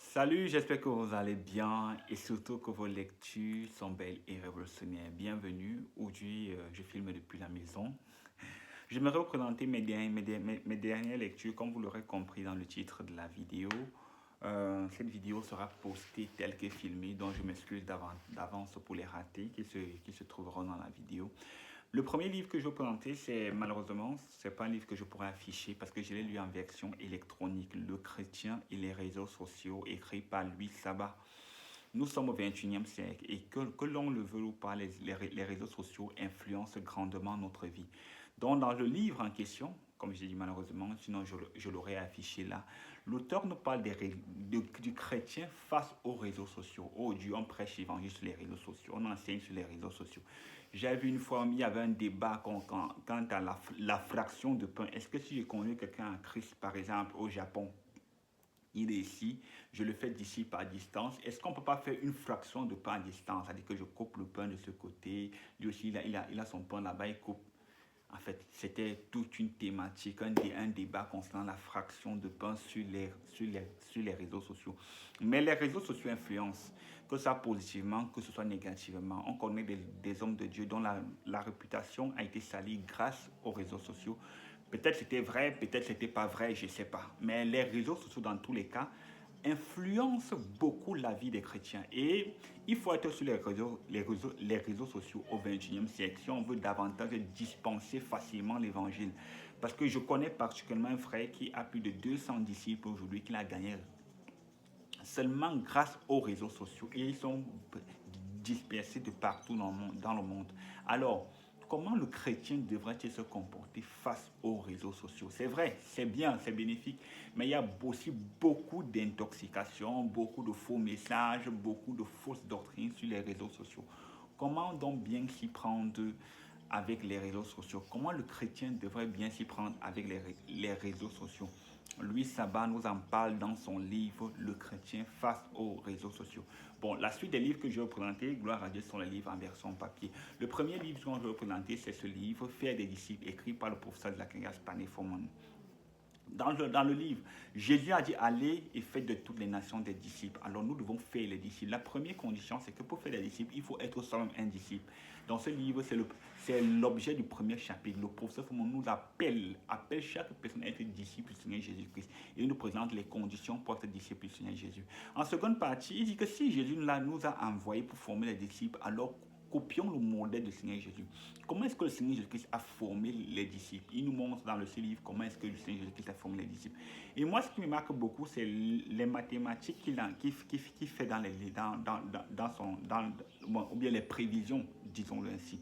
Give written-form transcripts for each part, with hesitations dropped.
Salut, j'espère que vous allez bien et surtout que vos lectures sont belles et révolutionnaires. Bienvenue. Aujourd'hui, je filme depuis la maison. J'aimerais vous présenter mes dernières lectures, comme vous l'aurez compris dans le titre de la vidéo. Cette vidéo sera postée telle que filmée, donc je m'excuse d'avance pour les ratés qui se trouveront dans la vidéo. Le premier livre que je vais présenter, c'est malheureusement, c'est pas un livre que je pourrais afficher parce que je l'ai lu en version électronique, Le chrétien et les réseaux sociaux, écrit par Louis Sabat. Nous sommes au 21e siècle et que l'on le veut ou pas, les réseaux sociaux influencent grandement notre vie. Donc, dans le livre en question, comme j'ai dit malheureusement, sinon je l'aurais affiché là, l'auteur nous parle du chrétien face aux réseaux sociaux. Oh Dieu, on prêche l'évangile sur les réseaux sociaux, on enseigne sur les réseaux sociaux. J'ai vu une fois, il y avait un débat quant à la fraction de pain. Est-ce que si je conduis quelqu'un à Christ, par exemple, au Japon, il est ici, je le fais d'ici par distance. Est-ce qu'on ne peut pas faire une fraction de pain à distance? C'est-à-dire que je coupe le pain de ce côté, lui aussi il a son pain là-bas, il coupe. En fait, c'était toute une thématique, un débat concernant la fraction de pain sur les réseaux sociaux. Mais les réseaux sociaux influencent, que ce soit positivement, que ce soit négativement. On connaît des hommes de Dieu dont la réputation a été salie grâce aux réseaux sociaux. Peut-être c'était vrai, peut-être c'était pas vrai, je ne sais pas. Mais les réseaux sociaux, dans tous les cas, influencent beaucoup la vie des chrétiens. Et il faut être sur les réseaux sociaux au 21e siècle si on veut davantage dispenser facilement l'évangile. Parce que je connais particulièrement un frère qui a plus de 200 disciples aujourd'hui, qui l'a gagné seulement grâce aux réseaux sociaux. Et ils sont dispersés de partout dans le monde. Alors, comment le chrétien devrait-il se comporter face aux réseaux sociaux? C'est vrai, c'est bien, c'est bénéfique, mais il y a aussi beaucoup d'intoxication, beaucoup de faux messages, beaucoup de fausses doctrines sur les réseaux sociaux. Comment donc bien s'y prendre avec les réseaux sociaux? Comment le chrétien devrait bien s'y prendre avec les réseaux sociaux? Louis Sabat nous en parle dans son livre Le chrétien face aux réseaux sociaux. Bon, la suite des livres que je vais vous présenter, gloire à Dieu, sont les livres en version papier. Le premier livre que je vais vous présenter, c'est ce livre, Faire des disciples, écrit par le professeur Zacharias Panefoman. Dans le livre, Jésus a dit allez et faites de toutes les nations des disciples. Alors nous devons faire les disciples. La première condition, c'est que pour faire des disciples, il faut être soi-même un disciple. Dans ce livre, c'est l'objet du premier chapitre. Le professeur Fomon nous appelle chaque personne à être disciple du Seigneur Jésus-Christ. Et il nous présente les conditions pour être disciple du Seigneur Jésus. En seconde partie, il dit que si Jésus nous a envoyés pour former les disciples, alors copions le modèle du Seigneur Jésus. Comment est-ce que le Seigneur Jésus-Christ a formé les disciples? Il nous montre dans ce livre comment est-ce que le Seigneur Jésus-Christ a formé les disciples. Et moi, ce qui me marque beaucoup, c'est les mathématiques qu'il fait ou bien les prévisions, disons-le ainsi.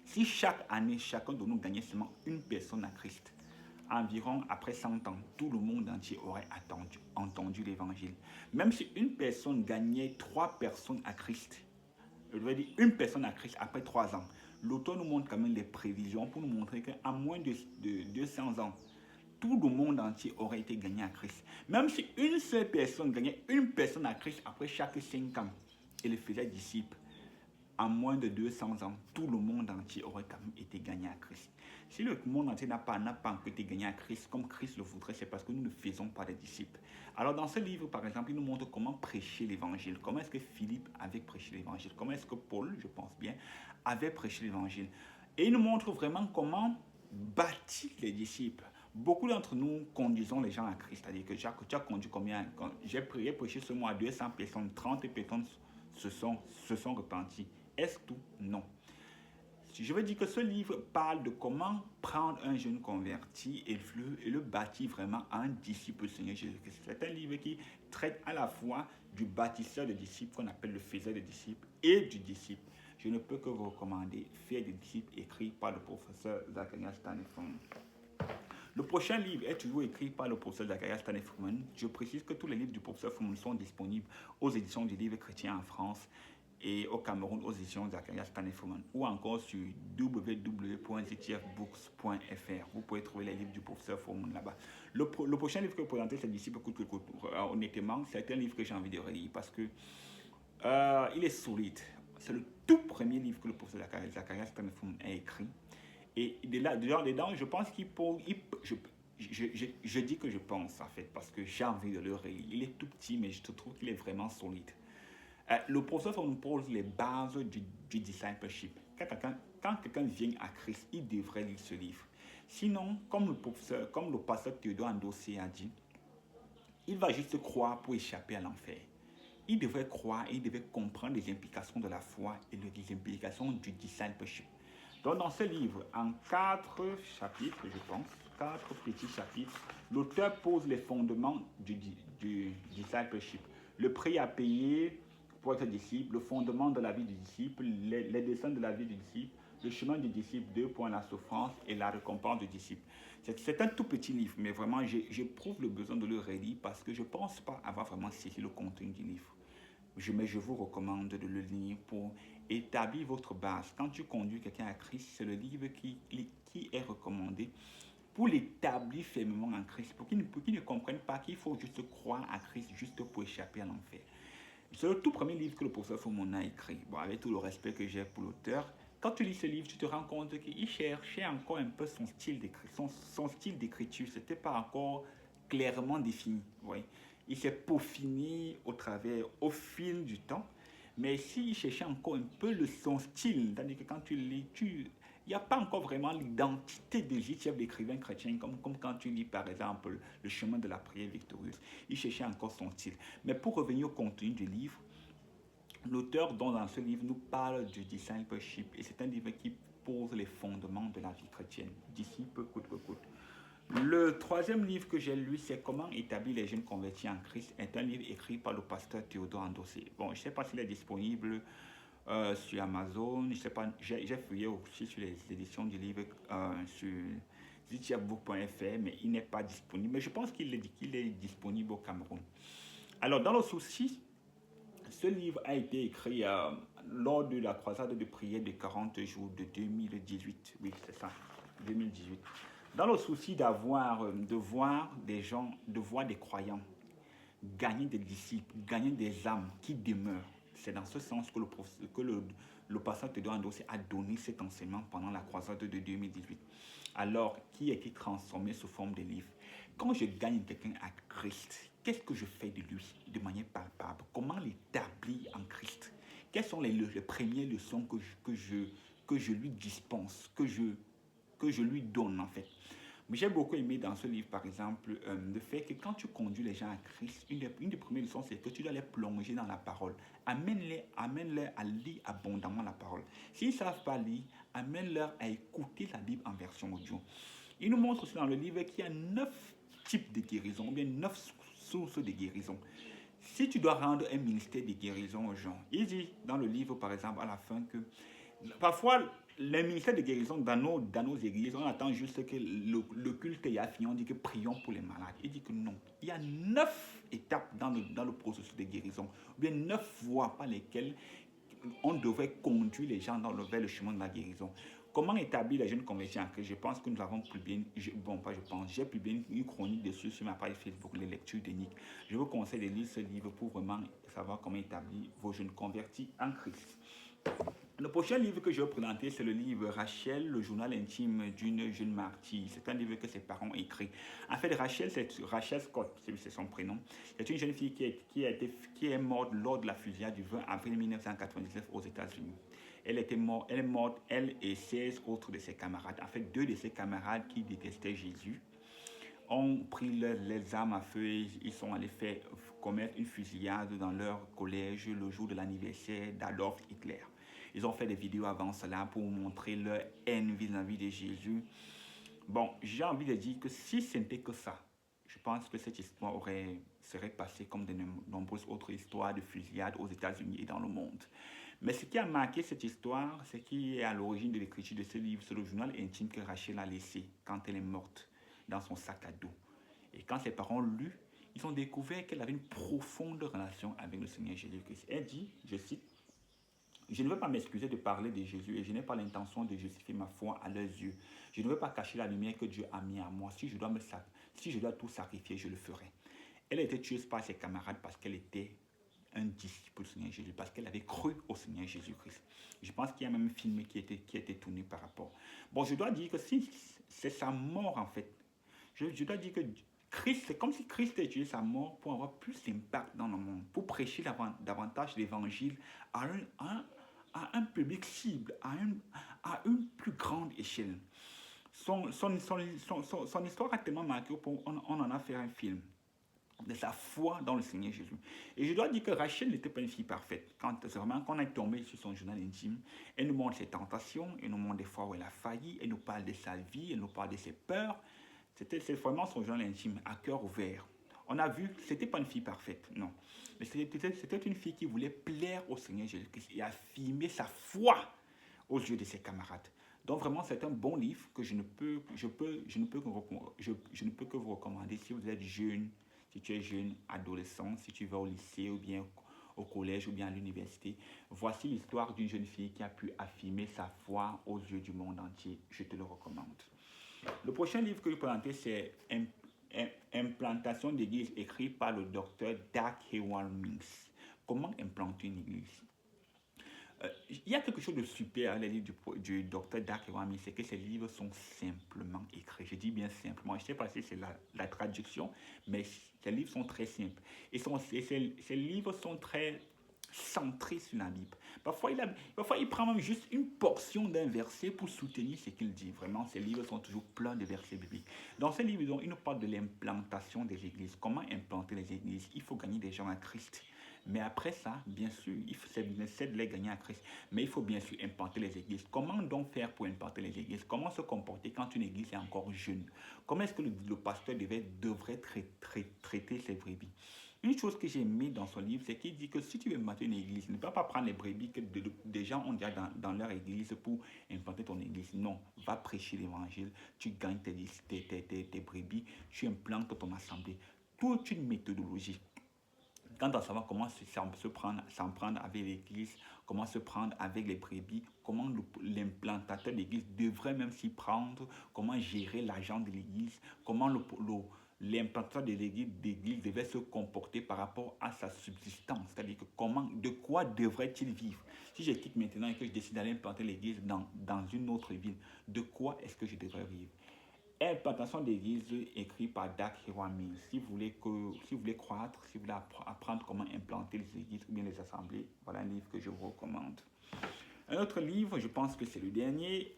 Si chaque année, chacun de nous gagnait seulement une personne à Christ, environ après 100 ans, tout le monde entier aurait entendu l'évangile. Même si une personne gagnait 3 personnes à Christ, je veux dire une personne à Christ après 3 ans, l'auteur nous montre quand même les prévisions pour nous montrer qu'en moins de 200 ans, tout le monde entier aurait été gagné à Christ. Même si une seule personne gagnait une personne à Christ après chaque 5 ans et le faisait disciple, en moins de 200 ans, tout le monde entier aurait quand même été gagné à Christ. Si le monde entier n'a pas encore été gagné à Christ, comme Christ le voudrait, c'est parce que nous ne faisons pas des disciples. Alors dans ce livre, par exemple, il nous montre comment prêcher l'évangile. Comment est-ce que Philippe avait prêché l'évangile? Comment est-ce que Paul, je pense bien, avait prêché l'évangile? Et il nous montre vraiment comment bâtir les disciples. Beaucoup d'entre nous conduisons les gens à Christ. C'est-à-dire que tu as conduit combien? J'ai prêché ce mois à 200 personnes, 30 personnes se sont repenties. Est-ce tout? Non. Je veux dire que ce livre parle de comment prendre un jeune converti et le bâtir vraiment en disciple du Seigneur Jésus-Christ. C'est un livre qui traite à la fois du bâtisseur de disciples, qu'on appelle le faiseur de disciples, et du disciple. Je ne peux que vous recommander Faire des disciples, écrit par le professeur Zacharias Stanifon. Le prochain livre est toujours écrit par le professeur Zacharias Stanifon. Je précise que tous les livres du professeur Fumon sont disponibles aux éditions du livre chrétien en France et au Cameroun aux éditions Zacharias Stanifon, ou encore sur www.ztfbooks.fr. Vous pouvez trouver les livres du professeur Fumon là-bas. Le prochain livre que vous présentez, c'est Disciples coûte que coûte. Honnêtement, c'est un livre que j'ai envie de relire parce que il est solide. C'est le tout premier livre que le professeur Zacharias Stanifon a écrit. Et dedans, je pense je dis que je pense en fait, parce que j'ai envie de le relire. Il est tout petit, mais je trouve qu'il est vraiment solide. Le professeur nous pose les bases du discipleship. Quand quelqu'un vient à Christ, il devrait lire ce livre. Sinon, comme le pasteur Théodore Andossé a dit, il va juste croire pour échapper à l'enfer. Il devrait croire et il devait comprendre les implications de la foi et les implications du discipleship. Donc, dans ce livre, en 4 chapitres, je pense, 4 petits chapitres, l'auteur pose les fondements du discipleship. Le prix à payer pour être disciple, le fondement de la vie du disciple, les dessins de la vie du disciple, le chemin du disciple, 2 points, la souffrance et la récompense du disciple. C'est un tout petit livre, mais vraiment, j'éprouve le besoin de le relire parce que je ne pense pas avoir vraiment saisi le contenu du livre. Mais je vous recommande de le lire pour établir votre base. Quand tu conduis quelqu'un à Christ, c'est le livre qui est recommandé pour l'établir fermement en Christ, pour qu'il ne comprenne pas qu'il faut juste croire à Christ juste pour échapper à l'enfer. C'est le tout premier livre que le professeur Fomon a écrit. Bon, avec tout le respect que j'ai pour l'auteur, quand tu lis ce livre, tu te rends compte qu'il cherchait encore un peu son style d'écriture. Ce n'était pas encore clairement défini. Oui. Il s'est peaufiné au fil du temps. Mais s'il cherchait encore un peu son style, c'est-à-dire que quand tu lis, il n'y a pas encore vraiment l'identité de chef d'écrivain chrétien, comme quand tu lis par exemple Le chemin de la prière victorieuse. Il cherchait encore son style. Mais pour revenir au contenu du livre, l'auteur dans ce livre nous parle du discipleship et c'est un livre qui pose les fondements de la vie chrétienne. Disciple coûte que coûte. Le troisième livre que j'ai lu, c'est Comment établir les jeunes convertis en Christ. C'est un livre écrit par le pasteur Théodore Andossé. Bon, je ne sais pas s'il est disponible sur Amazon. Je sais pas, j'ai fouillé aussi sur les éditions du livre sur zitiabook.fr, mais il n'est pas disponible. Mais je pense qu'il est disponible au Cameroun. Alors, dans le souci, ce livre a été écrit lors de la croisade de prière de 40 jours de 2018. Oui, c'est ça, 2018. Dans le souci de voir des gens, de voir des croyants gagner des disciples, gagner des âmes qui demeurent. C'est dans ce sens que le pasteur Théodore Andossé a donné cet enseignement pendant la croisade de 2018. Alors, qui a été transformé sous forme de livre. Quand je gagne quelqu'un à Christ, qu'est-ce que je fais de lui de manière palpable? Comment l'établir en Christ? Quelles sont les premières leçons que je lui dispense, que je lui donne en fait? J'ai beaucoup aimé dans ce livre, par exemple, le fait que quand tu conduis les gens à Christ, une des premières leçons, c'est que tu dois les plonger dans la parole. Amène-les à lire abondamment la parole. S'ils ne savent pas lire, amène-leur à écouter la Bible en version audio. Il nous montre aussi dans le livre qu'il y a 9 types de guérison, ou bien 9 sources de guérison. Si tu dois rendre un ministère de guérison aux gens, il dit dans le livre, par exemple, à la fin que parfois, les ministères de guérison dans nos églises, on attend juste que le culte ait fini, on dit que prions pour les malades. Il dit que non. Il y a 9 étapes dans le processus de guérison, ou bien 9 voies par lesquelles on devrait conduire les gens vers le chemin de la guérison. Comment établir les jeunes convertis en Christ? Je pense que nous avons publié, j'ai publié une chronique dessus sur ma page Facebook, les lectures de Nick. Je vous conseille de lire ce livre pour vraiment savoir comment établir vos jeunes convertis en Christ. Le prochain livre que je vais présenter, c'est le livre Rachel, le journal intime d'une jeune martyre. C'est un livre que ses parents ont écrit. En fait, Rachel, c'est Rachel Scott, c'est son prénom. C'est une jeune fille qui est morte lors de la fusillade du 20 avril 1999 aux États-Unis. Elle est morte, elle et 16 autres de ses camarades. En fait, 2 de ses camarades qui détestaient Jésus ont pris les armes à feu et ils sont allés commettre une fusillade dans leur collège le jour de l'anniversaire d'Adolf Hitler. Ils ont fait des vidéos avant cela pour montrer leur haine vis-à-vis de Jésus. Bon, j'ai envie de dire que si ce n'était que ça, je pense que cette histoire serait passée comme de nombreuses autres histoires de fusillades aux États-Unis et dans le monde. Mais ce qui a marqué cette histoire, c'est qui est à l'origine de l'écriture de ce livre, c'est le journal intime que Rachel a laissé quand elle est morte dans son sac à dos. Et quand ses parents l'ont lu, ils ont découvert qu'elle avait une profonde relation avec le Seigneur Jésus-Christ. Elle dit, je cite, « Je ne veux pas m'excuser de parler de Jésus et je n'ai pas l'intention de justifier ma foi à leurs yeux. Je ne veux pas cacher la lumière que Dieu a mis à moi. Si je dois tout sacrifier, je le ferai. » Elle a été tuée par ses camarades parce qu'elle était un disciple du Seigneur Jésus, parce qu'elle avait cru au Seigneur Jésus-Christ. Je pense qu'il y a même un film qui a été tourné par rapport. Bon, je dois dire que si c'est sa mort en fait, Je dois dire que Christ, c'est comme si Christ a utilisé sa mort pour avoir plus d'impact dans le monde, pour prêcher davantage l'évangile à un public cible, à une plus grande échelle. Son histoire a tellement marqué qu'on en a fait un film de sa foi dans le Seigneur Jésus. Et je dois dire que Rachel n'était pas une fille parfaite. Quand on est tombé sur son journal intime, elle nous montre ses tentations, elle nous montre des fois où elle a failli, elle nous parle de sa vie, elle nous parle de ses peurs. C'est vraiment son journal intime, à cœur ouvert. On a vu que ce n'était pas une fille parfaite, non. Mais c'était une fille qui voulait plaire au Seigneur Jésus-Christ et affirmer sa foi aux yeux de ses camarades. Donc vraiment, c'est un bon livre que je ne peux que vous recommander si vous êtes jeune, si tu es jeune, adolescent, si tu vas au lycée ou bien au collège ou bien à l'université. Voici l'histoire d'une jeune fille qui a pu affirmer sa foi aux yeux du monde entier. Je te le recommande. Le prochain livre que je vais présenter, c'est Implantation d'église, écrit par le docteur Dag Heward-Mills. Comment implanter une église? Il y a quelque chose de super à les livres du docteur Dag Heward-Mills, c'est que ces livres sont simplement écrits. Je dis bien simplement, je ne sais pas si c'est la traduction, mais ces livres sont très simples. Et ces livres sont très centrés sur la Bible. Parfois, il prend même juste une portion d'un verset pour soutenir ce qu'il dit. Vraiment, ces livres sont toujours pleins de versets bibliques. Dans ces livres, il nous parle de l'implantation des églises. Comment implanter les églises? Il faut gagner des gens à Christ. Mais après ça, bien sûr, c'est de les gagner à Christ. Mais il faut bien sûr implanter les églises. Comment donc faire pour implanter les églises? Comment se comporter quand une église est encore jeune? Comment est-ce que le pasteur devrait traiter ses brebis? Une chose que j'ai mis dans son livre, c'est qu'il dit que si tu veux implanter une église, ne va pas prendre les brebis que des gens ont déjà dans leur église pour implanter ton église. Non, va prêcher l'évangile, tu gagnes tes brebis, tu implantes ton assemblée. Toute une méthodologie. Quant à savoir comment s'en prendre avec l'église, comment se prendre avec les brebis, comment l'implantateur de l'église devrait même s'y prendre, comment gérer l'argent de l'église, comment l'implantateur de l'église devait se comporter par rapport à sa subsistance, c'est-à-dire que de quoi devrait-il vivre? Si je quitte maintenant et que je décide d'aller implanter l'église dans une autre ville, de quoi est-ce que je devrais vivre? Implantation d'église écrit par Dag Heward-Mills. Si vous voulez croître, si vous voulez apprendre comment implanter les églises ou bien les assemblées, voilà un livre que je vous recommande. Un autre livre, je pense que c'est le dernier,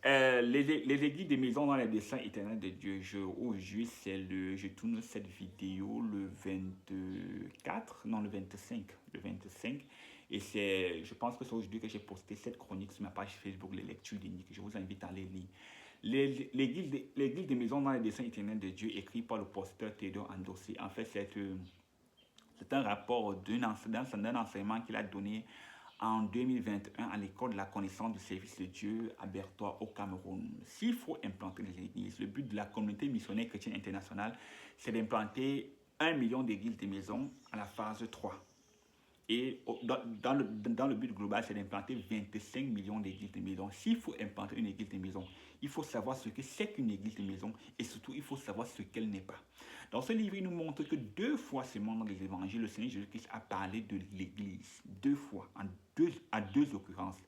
les églises des maisons dans les desseins éternels de Dieu. Je tourne cette vidéo le 24, non le 25, et je pense que c'est aujourd'hui que j'ai posté cette chronique sur ma page Facebook, les lectures d'Unique. Je vous invite à les lire. L'église des maisons dans les desseins éternels de Dieu, écrit par le pasteur Théodore Andossi. En fait, c'est un rapport d'un enseignement qu'il a donné en 2021 à l'école de la connaissance du service de Dieu à Bertois au Cameroun. S'il faut implanter les églises, le but de la communauté missionnaire chrétienne internationale, c'est d'implanter 1 million d'églises des maisons à la phase 3. Et dans le but global, c'est d'implanter 25 millions d'églises de maison. S'il faut implanter une église de maison, il faut savoir ce que c'est qu'une église de maison et surtout, il faut savoir ce qu'elle n'est pas. Dans ce livre, il nous montre que 2 fois seulement dans les évangiles, le Seigneur Jésus-Christ a parlé de l'église. 2 fois, à deux occurrences.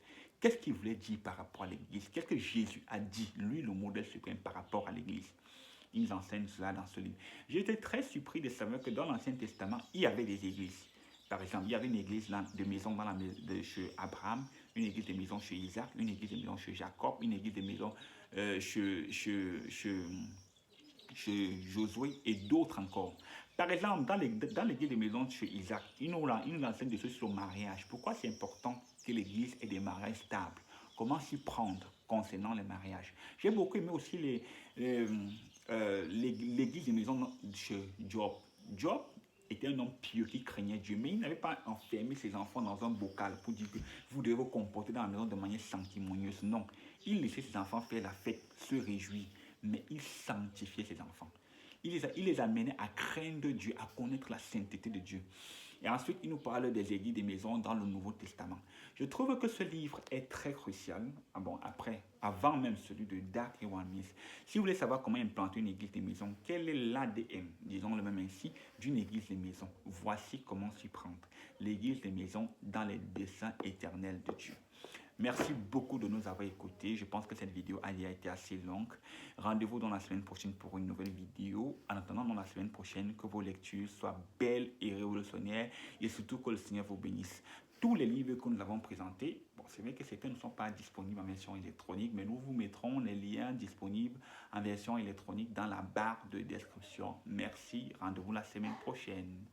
Qu'est-ce qu'il voulait dire par rapport à l'église? Qu'est-ce que Jésus a dit, lui, le modèle suprême par rapport à l'église? Il nous enseigne cela dans ce livre. J'ai été très surpris de savoir que dans l'Ancien Testament, il y avait des églises. Par exemple, il y avait une église de maison chez Abraham, une église de maison chez Isaac, une église de maison chez Jacob, une église de maison chez Josué et d'autres encore. Par exemple, dans l'église de maison chez Isaac, il nous enseigne des choses sur le mariage. Pourquoi c'est important que l'église ait des mariages stables? Comment s'y prendre concernant les mariages? J'ai beaucoup aimé aussi l'église de maison chez Job. Job était un homme pieux qui craignait Dieu, mais il n'avait pas enfermé ses enfants dans un bocal pour dire que vous devez vous comporter dans la maison de manière sanctimonieuse. Non, il laissait ses enfants faire la fête, se réjouir, mais il sanctifiait ses enfants. Il les amenait à craindre Dieu, à connaître la sainteté de Dieu. Et ensuite, il nous parle des églises des maisons dans le Nouveau Testament. Je trouve que ce livre est très crucial. Avant même celui de Dag Heward-Mills. Si vous voulez savoir comment implanter une église des maisons, quel est l'ADN, disons le même ainsi, d'une église des maisons, voici comment s'y prendre. L'église des maisons dans les desseins éternels de Dieu. Merci beaucoup de nous avoir écoutés. Je pense que cette vidéo a été assez longue. Rendez-vous dans la semaine prochaine pour une nouvelle vidéo. En attendant, dans la semaine prochaine, que vos lectures soient belles et révolutionnaires et surtout que le Seigneur vous bénisse. Tous les livres que nous avons présentés, bon, c'est vrai que certains ne sont pas disponibles en version électronique, mais nous vous mettrons les liens disponibles en version électronique dans la barre de description. Merci. Rendez-vous la semaine prochaine.